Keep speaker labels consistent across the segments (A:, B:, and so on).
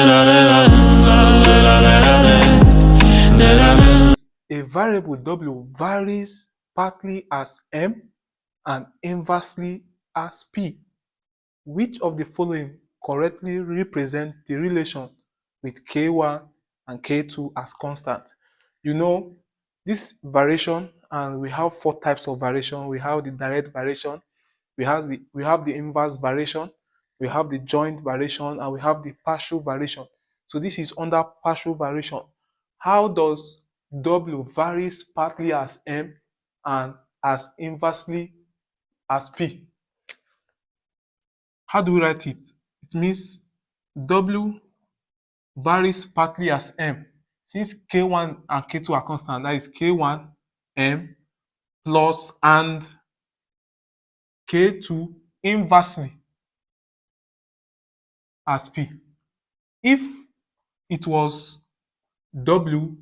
A: A variable W varies partly as M and inversely as P. Which of the following correctly represent the relation with K1 and K2 as constant? You know, this variation, and we have four types of variation. We have the direct variation, we have the inverse variation, we have the joint variation, and we have the partial variation. So this is under partial variation. How does W varies partly as M and as inversely as P? How do we write it? It means W varies partly as M. Since K1 and K2 are constant, that is K1 M plus and K2 inversely as P. If it was W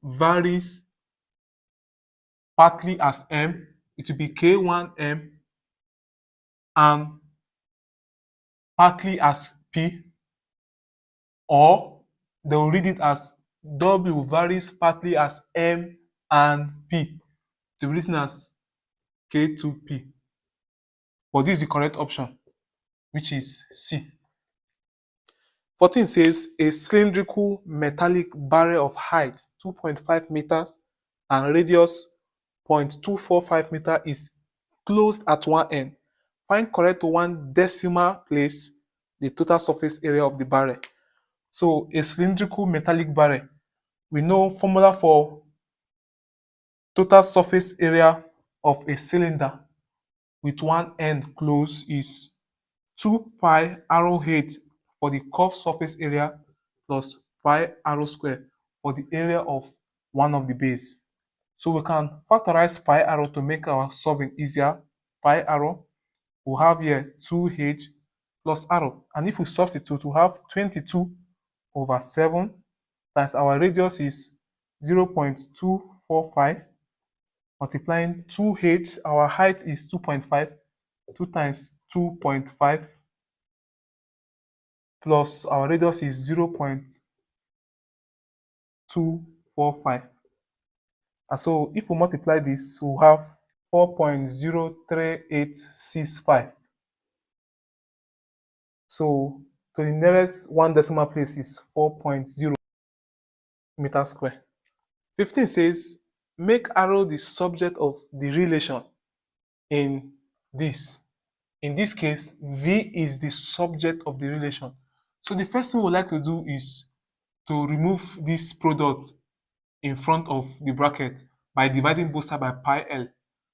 A: varies partly as M, it will be K1M and partly as P, or they will read it as W varies partly as M and P, to be written as K2P. But this is the correct option, which is C. 14 says a cylindrical metallic barrel of height 2.5 meters and radius 0.245 meter is closed at one end. Find correct to one decimal place the total surface area of the barrel. So a cylindrical metallic barrel, we know formula for total surface area of a cylinder with one end closed is 2 pi arrowhead for the curved surface area plus pi arrow square for the area of one of the base. So we can factorize pi arrow to make our solving easier. Pi arrow, we'll have here 2h plus arrow. And if we substitute, we'll have 22 over 7 times our radius is 0.245 multiplying 2h, our height is 2.5, 2 times 2.5 plus our radius is 0.245. And so if we multiply this, we'll have 4.03865. So to the nearest one decimal place is 4.0 meters square. 15 says, make arrow the subject of the relation in this. In this case, V is the subject of the relation. So the first thing we'd like to do is to remove this product in front of the bracket by dividing both sides by pi L.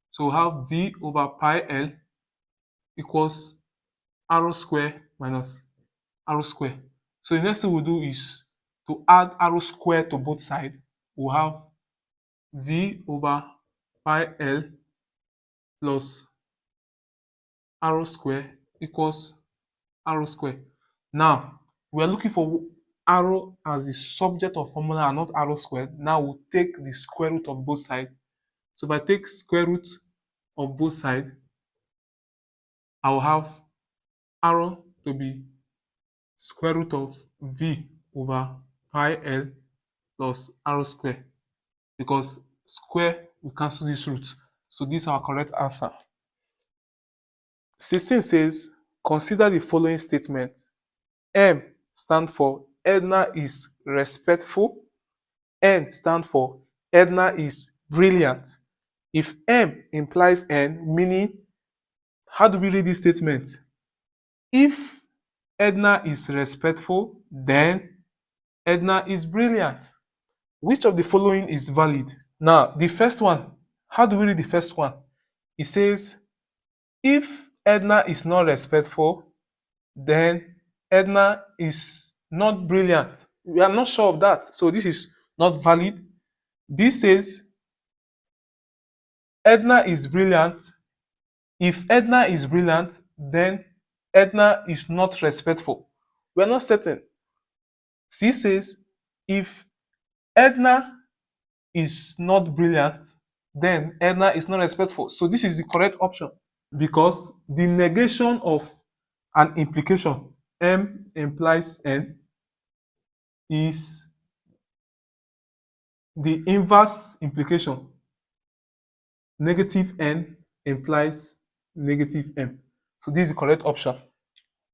A: So we'll have V over pi L equals arrow square minus arrow square. So the next thing we'll do is to add arrow square to both sides. We'll have V over pi L plus arrow square equals arrow square. Now, we are looking for arrow as the subject of formula and not arrow squared. Now we'll take the square root of both sides. So if I take square root of both sides, I will have arrow to be square root of V over pi L plus arrow square, because square will cancel this root. So this is our correct answer. 16 says, consider the following statement. M stand for Edna is respectful. N stand for Edna is brilliant. If M implies N, meaning, how do we read this statement? If Edna is respectful, then Edna is brilliant. Which of the following is valid? Now, the first one, how do we read the first one? It says, if Edna is not respectful, then Edna is not brilliant. We are not sure of that, so this is not valid. B says, Edna is brilliant. If Edna is brilliant, then Edna is not respectful. We are not certain. C says, if Edna is not brilliant, then Edna is not respectful. So this is the correct option, because the negation of an implication, M implies N, is the inverse implication. Negative n implies negative m. So this is the correct option.